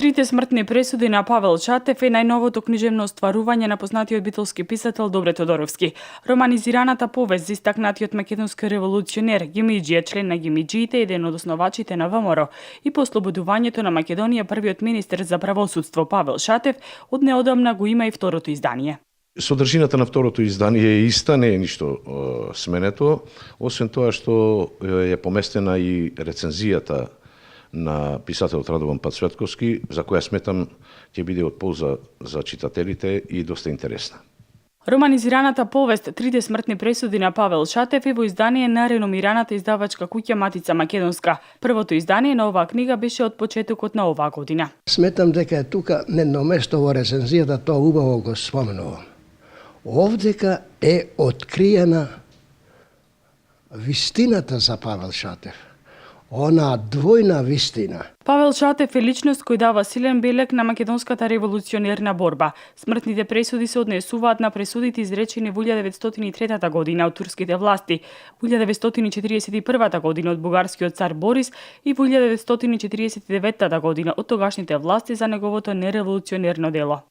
Трите смртни пресуди на Павел Шатев е најновото книжевно остварување на познатиот битолски писател Добре Тодоровски. Романизираната повест за истакнатиот македонски револуционер, гимиџија, член на гимиџиите, еден од основачите на ВМРО и по ослободувањето на Македонија првиот министер за правосудство Павел Шатев, од неодамна го има и второто издание. Содржината на второто издание е иста, не е ништо сменето, освен тоа што е поместена и рецензијата на писателот Радован Пацветковски, за која сметам ќе биде од полза за читателите и доста интересна. Романизираната повест Трите смртни пресуди на Павел Шатев е во издание на реномираната издавачка куќа Матица Македонска. Првото издание на оваа книга беше од почетокот на оваа година. Сметам дека е тука недно место во рецензијата, тоа убаво го споменувам. Овдека е откриена вистината за Павел Шатев. Она двојна вистина. Павел Шатев е личност кој дава силен белег на македонската револуционерна борба. Смртните пресуди се однесуваат на пресудите изречени во 1903 година од турските власти, во 1941 година од бугарскиот цар Борис и во 1949 година од тогашните власти за неговото нереволуционерно дело.